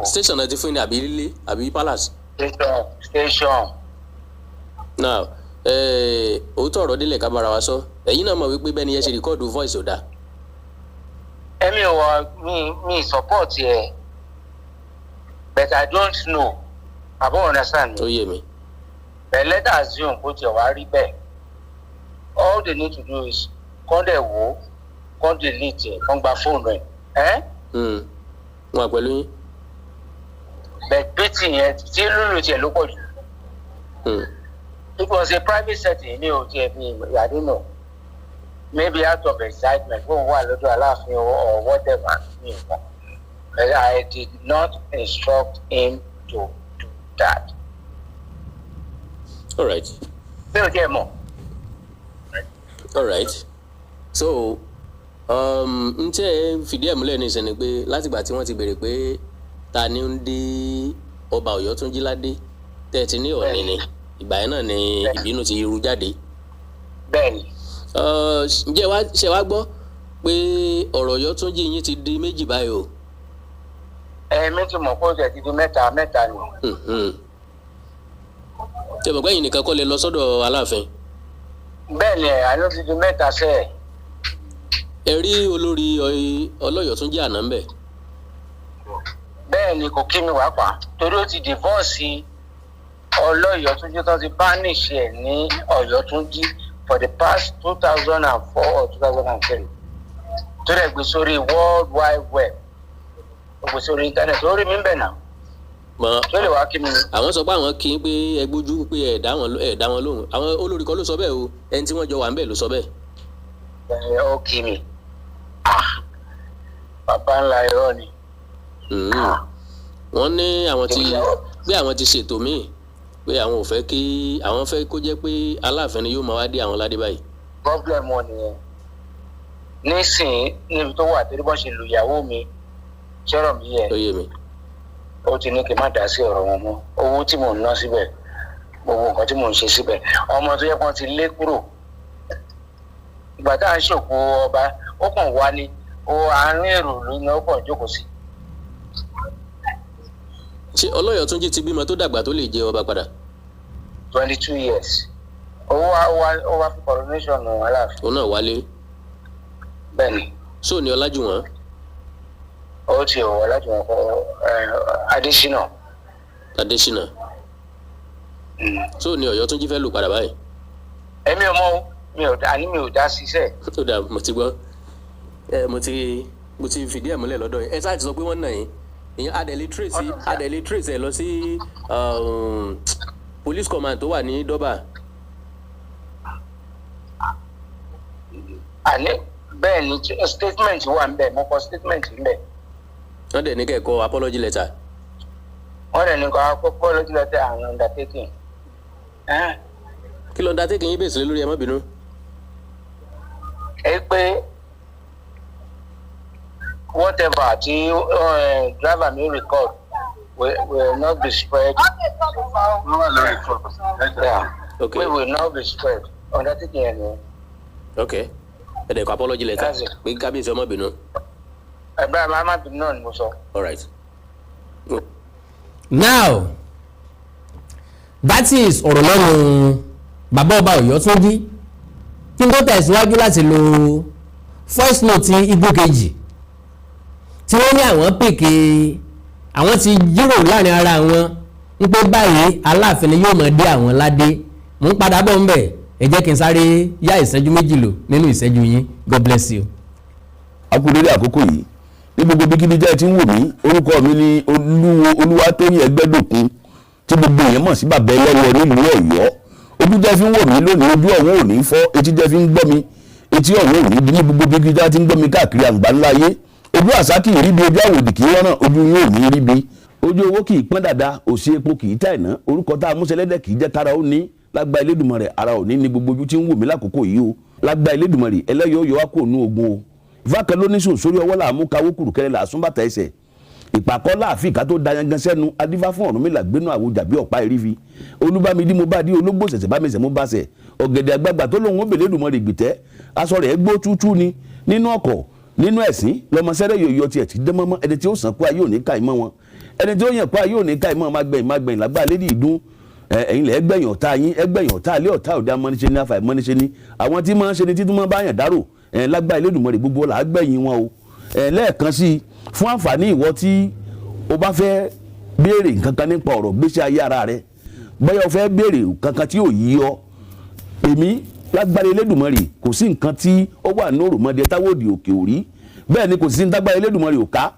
station náà ti fún yín ní àbí ilé àbí palace. station. now òótọ́ ọ̀rọ̀ délẹ̀ ká bára wa sọ ẹ̀yin náà mọ̀ wípé bẹ́ẹ̀ ni ẹ ṣe rìkọ́ọ̀dù voice ò dáa. èmi ò wọ mi support ẹ but I don't know I don't understand. ó yé mi. but let us assume kó tiẹ̀ wá rí bẹ́ẹ̀ all they need to do is kọ́ dẹ̀ wò kọ́ delete ẹ̀ kọ́ gba fóònù ẹ̀. wọn pẹ̀lú yín. but bẹ́tì yẹn tí lùlù tiẹ̀ ló pọ̀ jù. It was a private setting ní o tiẹ̀ bí I don't know maybe out of excitement fún wà lọ́dọ̀ Aláàfin or whatever ní ìmọ̀ but I did not instruct him to do that. all right. bí o tiẹ̀ mọ̀. all right so n tẹ́ fìdí ẹ̀ múlẹ̀ ní ìsẹ́ni pé látìgbà tí wọ́n ti béèrè pé ta ni ń dé ọba Ọ̀yọ́túnjí ládé tẹ́ ẹ ti ní Ọọ̀ni ni ìgbà yẹn náà ni ìbínú ti ru jáde. bẹ́ẹ̀ni. ǹjẹ́ ṣe wá gbọ́ pé ọ̀rọ̀ Ọ̀yọ́túnjí yín ti di méjì báyìí o. méjì mọ̀ kó jẹ́ ti di mẹ́ta ni. ṣé bàbá yìí nìkan kọ́ lè lọ sọ́dọ̀ Aláàfin. bẹ́ẹ̀ni àná ti di mẹ́ta sẹ́ẹ̀. ẹ rí olórí Ọlọ́yọ̀túnjí àná ń bẹ̀. bẹ́ẹ̀ni kò kí mi wá pa torí ó ti divorce Ọlọ́yọ̀túnjí tó ti banish ẹ̀ ní Ọ̀yọ́túnjí for the past 2004 or 2003 tó dẹ̀ gbé sórí world wide web ó gbé sórí internet ó rí mi bẹ̀ náà tó lè wá kí mi. àwọn sọ pé àwọn kì í pé ẹ gbójú pé ẹ dá wọn lóhùn àwọn olórí kan ló sọ bẹ́ẹ̀ o ẹni tí wọ́n jọ wà ń bẹ̀ ló sọ bẹ́ẹ̀. ó kí mi bàbá ńlá irọ́ ni. wọ́n ní àwọn ti ṣètò míì pé àwọn ò fẹ́ kí àwọn fẹ́ kó jẹ́ pé Aláàfin ni yóò máa wá dé àwọn ládé báyìí. problem wọn nìyẹn nísìnyí níbi tó wà torí bọ́n ṣe lu ìyàwó mi ṣọ́rọ̀ mi yẹ. ó yé mi. ó ti ní kí n má dá sí ọ̀rọ̀ wọn mọ́ owó tí mò ń ná síbẹ̀ gbogbo nǹkan tí mò ń ṣe síbẹ̀ ọmọ tó yẹ kó ti lé kúrò ìgbà tá à ń ṣòkò ọba ó kàn wá ní àárín èrò ló ní ó kàn jókòó sí. ṣé Ọlọ́yọ̀túnjí ti bímọ tó dàgbà tó lè jẹ ọba padà. 22 years ó wá fún coronation Aláàfin. òun náà wálé. bẹ́ẹ̀ni. sóò ní Ọlájúwọ̀n. ó ti ọ̀ Ọlájúwọ̀n kọ Adésínà. sóò ní Ọ̀yọ́túnjí fẹ́ lù padà báyìí. èmi ò mọ̀ mi ò dá síṣẹ́. tó dà mo ti gbọ́ mo ti fìdí ẹ̀ múlẹ̀ lọ́dọ̀ yín ẹ sáà ti sọ pé wọ́n nà yín ìyẹn adẹ̀lẹ̀ trace ẹ̀ lọ sí police command tó wà ní Durban. àní bẹ́ẹ̀ ni statement wà ń bẹ̀ mo kọ statement ń bẹ̀. wọ́n dẹ̀ ní kẹ́kọ̀ọ́ apology letter. wọ́n dẹ̀ ní kọ́ apology letter and undertaking. kí ló undertaking yín bèsè lórí ẹ má bínú. ẹ pé whatever tí driver mi record will not be spread. Okay. We will not be spread. Undertaking ẹni. Okay. ẹ dẹ̀ kọ́ apology letter pé kábíyèsí ọmọ bínú. ẹ̀bá má bínú náà ni mo sọ. All right. Now that is ọ̀rọ̀ lọ́rùn bàbá ọba Ọ̀yọ́túnjí kí n tó tẹ̀síwájú láti lo voice note igbó kejì tí wọ́n ní àwọn pèké àwọn ti jíròrò láàrin ara wọn ń pé báyìí Aláàfin ni yóò mọ̀ dé àwọn ládé mò ń padà bọ̀ ń bẹ̀ ẹ jẹ́ kí n sáré yá ìṣẹ́jú méjì lò nínú ìṣẹ́jú yín. God bless you. akúndélé àkókò yìí ní gbogbo bíkíbi jẹ́ ti ń wò mí orúkọ mi ni Olúwatóyìn Ẹgbẹ́dòkun tí gbogbo èèyàn mọ̀ sí bàbá ẹlẹ́wọ̀ nílùú Ọ̀yọ́ ojú jẹ́ fi ń wò mí lónìí ojú ọ̀hún ò ní fọ́ etí jẹ́ fi ń gbọ́ mi etí ọ̀hún ò ní di ní gbogbo bíkíbi jẹ́ ti ń gbọ́ mi káàkiri àgbà ńlá ayé ojú àṣà kì í rí bí ojú àwòdì kì í rọ́nà ojú yín ò ní rí bí ojú owó kì í pọ́n dáadáa òsì epo kì í tà iná orúkọ tá a mú sẹlẹ́dẹ̀ kì í jẹ́ kára ó ní lágbá Elédùmarè ara ò ní gbogbo ojú tí ń wò mí lákòókò yìí o lágbá Elédùmarè ẹlẹ́yọ̀ yọ wá kó nú ogun o ìfákan ló ní sùn sórí ọwọ́ làmú kawó kùrùkẹ́rẹ́ làásùnbàtà ẹsẹ̀ ìpàkọ́ láàfin ká tó dayangan sẹ́nu adífá fún Ọ̀rúnmìlà gbénú àwòjà bí ọ̀pá ìrífi olúbámidí mo bá dí ológbò ṣẹ̀ṣẹ̀ bá mi ṣẹ̀ mo bá ṣẹ̀ ọ̀gẹ̀dẹ̀ àgbààgbà tó lóun ó bèlè Èdùmàrè gbìtẹ́ aṣọ rẹ̀ gbó tútú ni nínú ọkọ̀ nínú ẹ̀sìn lọ́mọsẹ́rẹ́ yòóyọ tiẹ̀ ti dán mọ́mọ́ ẹni tí ó sàn kú ayé òní ká ìmọ̀ wọn ẹni tí ó yàn kú ayé òní ká ìmọ̀ mágbẹ̀yìn lágbá lédi ìdún ẹ̀yin lẹ̀ ẹgbẹ̀yìn ọ̀tá yín ẹgbẹ̀yìn ọ̀tá alẹ́ ọ̀tá òde amọ́niṣe ní afa ìmọ́niṣe ní àwọn tí máa ń ṣe ni títún máa bá yàn dárò lágbá Elédùmarè gbogbo là á gbẹ̀yìn wọn o lẹ́ẹ̀kan sí fún àǹfààní ìwọ tí o bá fẹ́ béèrè nǹkan kan nípa ọ̀rọ̀ gbèsè ayé ara rẹ bóyá o fẹ́ béèrè kankan tí ò yí ọ èmi lágbára Elédùmarè kò sí nǹkan tí ó wà ní òròmọdé táwọn òdì òkè òrí bẹ́ẹ̀ ni kò sí ní tágbára Elédùmarè ò ká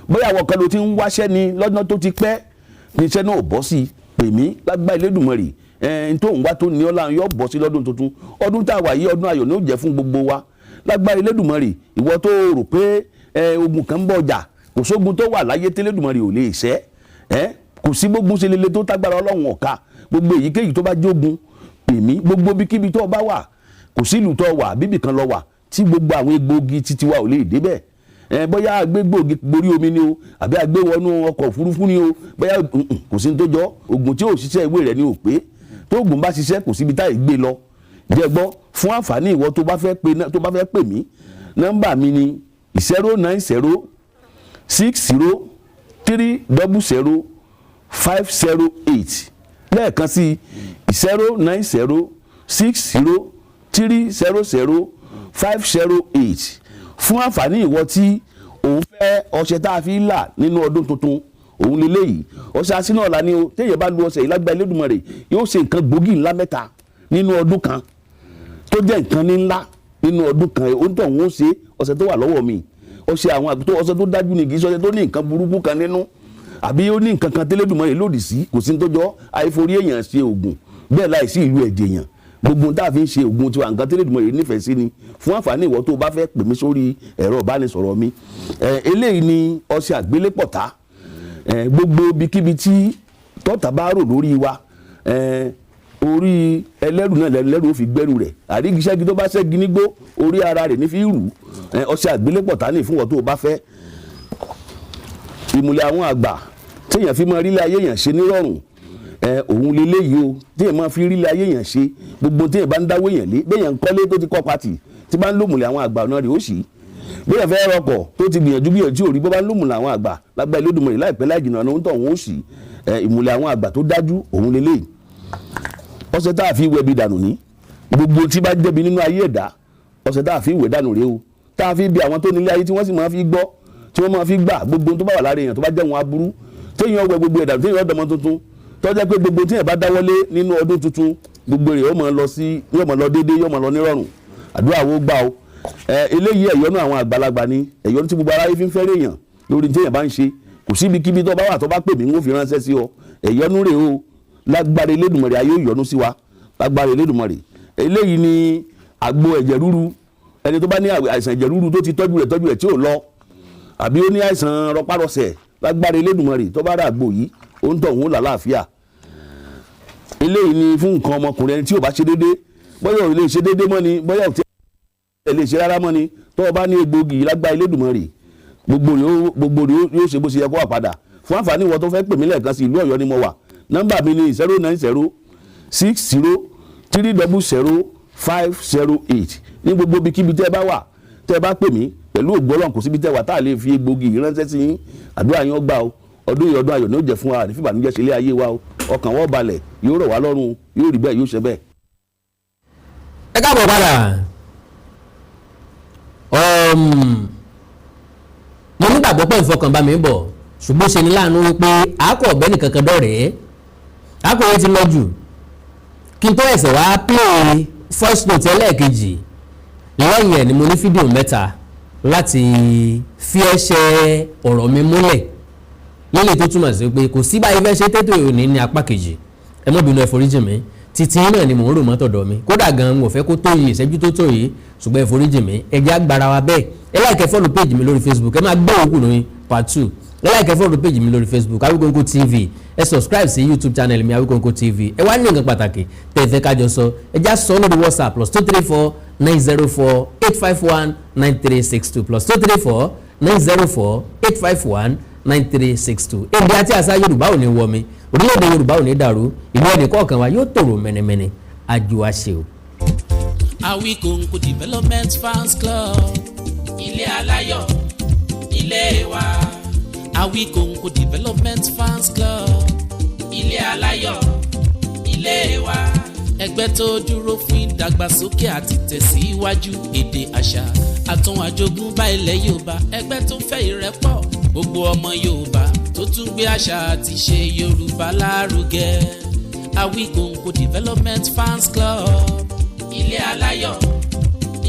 bóyá àwọn kan ló ti ń wáṣẹ́ ni lọ́dún tó ti pẹ́ ní iṣẹ́ náà ò bọ́ sí pèmí lágbára Elédùmarè n tó ń wá tó ní ọlá yóò bọ́ sí lọ́dún tuntun ọdún tá a wà yí ọdún ayọ̀ ní ó jẹ́ fún gbogbo wa lágbára Elédùmarè ìwọ tó rò pé ogun kan ń bọ̀ jà kò sógun tó wà láyé tẹ́lẹ̀dùmarè ò lè ṣẹ́ kò sí gbógun ṣe lele tó tágbára Ọlọ́run ọ̀ka gbogbo èyíkéyìí tó bá jógun pèmí gbogbo bíkíbi tó bá wà kò sí ìlú tó wà bíbì kan lọ wà tí gbogbo àwọn egbòogi títí wa ò lè débẹ̀ bóyá agbégbòogi borí omi ni o àbí agbéwọnú ọkọ̀ òfurufú ni o bóyá kò sí ní tó jọ oògùn tí ò ṣiṣẹ́ ìwé rẹ̀ ni ò pé tó oògùn bá ṣiṣẹ́ kò síbi táyì gbé lọ jẹ́ gbọ́ fún àǹfààní ìwọ tó bá fẹ́ pè mí nọ́mbà mi ni 090 60 300 508 lẹ́ẹ̀kan sí 090 60 300 508 fún àǹfààní ìwọ tí òun fẹ́ ọṣẹ tá a fi là nínú ọdún tuntun òun lélẹ́yìí ọṣẹ asínà ọ̀la ni o téèyàn bá lu ọṣẹ yìí lágbára Elédùmarè yóò ṣe nǹkan gbòógì ńlá mẹ́ta nínú ọdún kan tó jẹ́ nǹkan ní ńlá nínú ọdún kan òun tó ń ṣe ọṣẹ tó wà lọ́wọ́ mi ọṣẹ àwọn àgbẹ̀tọ́ ọṣẹ tó dájú ni kì í ṣe ọṣẹ tó ní nǹkan burúkú kan nínú àbí ó ní nǹkan kan tẹ́lẹ̀dùmarè lòdì sí kò sí ní tó jọ àìforí èèyàn ṣe oògùn bẹ́ẹ̀ láìsí ìlú ẹ̀jẹ̀ èèyàn gbogbo tá a fi ń ṣe oògùn tiwa nǹkan tẹ́lẹ̀dùmarè nífẹ̀ẹ́ sí ni fún àǹfààní ìwọ tó bá fẹ́ pè mí sórí ẹ̀rọ ìbánisọ̀rọ̀ mi eléyìí ni ọṣẹ àgbélépọ̀tá gbogbo ibikíbi tí tọ́ta bá rò lórí wa orí ẹlẹ́rù náà lẹ́rù ó fi gbẹ́rù rẹ̀ àrígiṣẹ́gi tó bá ṣẹ́gi nígbó orí ara rẹ̀ ní fi rù ọṣẹ àgbélépọ̀tá ní fún wọn tó bá fẹ́ ìmùlẹ̀ àwọn àgbà téèyàn fi máa rí ilé ayé yàn ṣe nírọ̀rùn òun leléyìí o téèyàn máa fi rí ilé ayé yàn ṣe gbogbo téèyàn bá ń dáwó yàn lé béèyàn ń kọ́lé tó ti kọ́ pàtì tí bá ń lòmùlẹ̀ àwọn àgbà ọ̀nà rẹ̀ ó sì béèyàn fẹ́ rọkọ̀ tó ti gbìyànjú òrí bó bá ń lòmùlẹ̀ àwọn àgbà lágbá Elédùmarè láìpẹ́ láì jìnnà ọ̀nà òun ó sì ìmùlẹ̀ àwọn àgbà tó dájú òun leléyìí ọṣẹ tá a fi wẹbi dànù ní gbogbo tí bá jẹbi nínú ayé ẹ̀dá ọṣẹ tá a fi wẹ dànù rèé o tá a fi bi àwọn tó nílé ayé tí wọ́n sì máa fi gbọ́ tí wọ́n máa fi gbà gbogbo tó bá wà lára èèyàn tó bá jẹ́ wọn aburú téèyàn wẹ gbogbo ẹ̀dá téèyàn ọ̀dọ́mọ tuntun tó jẹ́ pé gbogbo téèyàn bá dáwọ́lé nínú ọdún tuntun gbogbo rẹ̀ yóò máa lọ déédéé yóò máa lọ nírọ̀rùn àdúrà wo gbà o eléyìí ẹ̀yọ́nú àwọn àgbàlagbà ni ẹ̀yọ́nú tí gbogbo aráyé fi ń fẹ́rẹ̀ èèyàn lórí téèyàn bá ń ṣe kò síbi kíbi tó bá wà tó bá pè mí ń fi ránṣẹ́ sí ọ ẹ̀yọ́nú rẹ̀ o lágbára Elédùmarè ayé ìyọ́nú sí wa lágbára Elédùmarè eléyìí ni àgbo ẹ̀jẹ̀ ríru ẹni tó bá ní àìsàn ẹ̀jẹ̀ ríru tó ti tọ́jú rẹ̀ tí ò lọ àbí ó ní àìsàn rọpárọsẹ̀ lágbára Elédùmarè tó bá rà àgbo yìí ó ń tọ̀ òun làlàáfíà. eléyìí ni fún nǹkan ọmọkùnrin ẹni tí ò bá ṣe déédéé bóyá ò lè ṣe déédéé mọ́ ni bóyá ò tẹ́ lè ṣe rárá mọ́ ni tó o bá ní egbògi yìí lágbára Elédùmarè gbogbo rẹ̀ yóò ṣe bó ṣe yẹ kó wà padà. fún àǹfààní ìwọ tó fẹ́ pè mí lẹ́ẹ̀kan sí ìlú Ọ̀yọ́ ni mo wà nọ́mbà mi ni 09060300508 ní gbogbo ibikíbi tẹ́ ẹ bá wà tẹ́ ẹ bá pè mí pẹ̀lú ògbó Ọlọ́run kò síbi tẹ́ wà tá a lè fi egbògi ránṣẹ́ sí yín àdúrà yín ó gbà o ọdún yìí ọdún ayọ̀ ni ó jẹ́ fún wa àti fìbànújẹ́ ṣe ilé ayé wa o ọkàn wọ́n balẹ̀ yóò rọ̀ wá lọ́rùn yóò rí bẹ́ẹ̀ yóò ṣe bẹ́ẹ̀. ẹ káàbọ̀ padà mo nígbàgbọ́ pé ìfọkànbá mi bọ̀ ṣùgbọ́n ṣe ni láàánú wípé àákọ̀ ọ̀gbẹ́ni kankan dọ̀rẹ́ àákọ̀ yẹn ti lọ jù kí n tó ẹ̀sẹ̀ wá play first note ẹlẹ́ẹ̀kejì lẹ́yìn ẹ̀ ni mo ní fídíò mẹ́ta láti fi ẹsẹ̀ ọ̀rọ̀ mi múlẹ̀ lélẹ̀ tó túmọ̀ sí pé kò sí báyìí fẹ́ ṣe tètò ìròní ní apá kejì ẹ mọ́ bínú ẹ foríjì mi títí náà ni mò ń rò mọ́tọ̀dọ̀ mi kódà gan mo fẹ́ kó tó yìí ìṣẹ́jú tó tó yìí ṣùgbọ́n ẹ foríjì mi ẹ jẹ́ agbára wa bẹ́ẹ̀ ẹ láìkẹ́ fọ́lù péjì mi lórí Facebook ẹ máa gbọ́ òkú lórí part 2 ẹ láìkẹ́ fọ́lù péjì mi lórí Facebook Awikonko TV ẹ subscribe sí YouTube channel mi Awikonko TV ẹ wá ní nǹkan pàtàkì tẹ̀fẹ́ kájọ sọ ẹ já sọ lórí WhatsApp +234-904-851-9362 +234-904-851-9362 èdè àti àṣà Yorùbá ò ní wọ mi orílẹ̀-èdè Yorùbá ò ní dàrú ìlú ẹnì kọ̀ọ̀kan wa yóò tòrò mẹ́nẹ́mẹ́nẹ́ àjò àṣẹ o. Awikonko Development Fans Club ilé aláyọ̀ ilé wa. Awikonko Development Fans Club ilé aláyọ̀ ilé wa. Ẹgbẹ́ tó dúró fún ìdàgbàsókè àti tẹ̀síwájú èdè àṣà àtún àjogúnbá ilẹ̀ Yorùbá. Ẹgbẹ́ tó fẹ́ ìrẹ́pọ̀ gbogbo ọmọ Yorùbá tó tún gbé àṣà àti ṣe Yorùbá lárugẹ. Awikonko Development Fans Club ilé aláyọ̀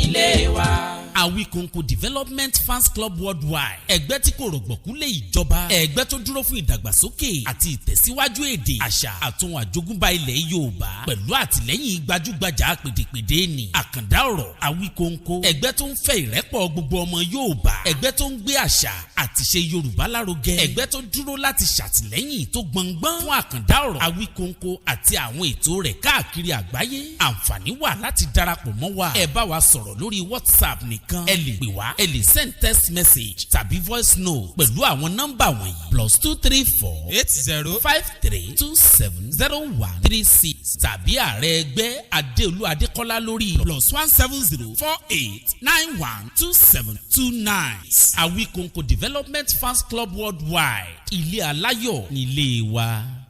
ilé wa. Awikonko Development Fans Club Worldwide ẹgbẹ́ tí kò rọ̀gbọ̀kú lé ìjọba ẹgbẹ́ tó dúró fún ìdàgbàsókè àti ìtẹ̀síwájú èdè àṣà àtún àjogúnbá ilẹ̀ Yorùbá pẹ̀lú àtìlẹ́yìn gbajúgbajà pèdèpèdè ní àkàndá ọ̀rọ̀ Awikonko ẹgbẹ́ tó ń fẹ́ ìrẹ́pọ̀ gbogbo ọmọ Yorùbá ẹgbẹ́ tó ń gbé àṣà àti ṣe Yorùbá lárugẹ ẹgbẹ́ tó dúró láti ṣàtìlẹ́yìn tó gbọngbọ́n fún àkàndá ọ̀rọ̀ Awikonko àti àwọn ètò rẹ̀ káàkiri àgbáyé àǹfààní wà láti darapọ̀ mọ́ wa ẹ bá wa sọ̀rọ̀ lórí WhatsApp nìkan ẹ lè pè wá ẹ lè send text message tàbí voice note pẹ̀lú àwọn nọ́mbà wọ̀nyí +234-8053-270136 tàbí ààrẹ ẹgbẹ́ Adéolú Adékọ́lá lórí +17048912729. Awikonko Development Fans Club Worldwide ilé aláyọ̀ nílé wa.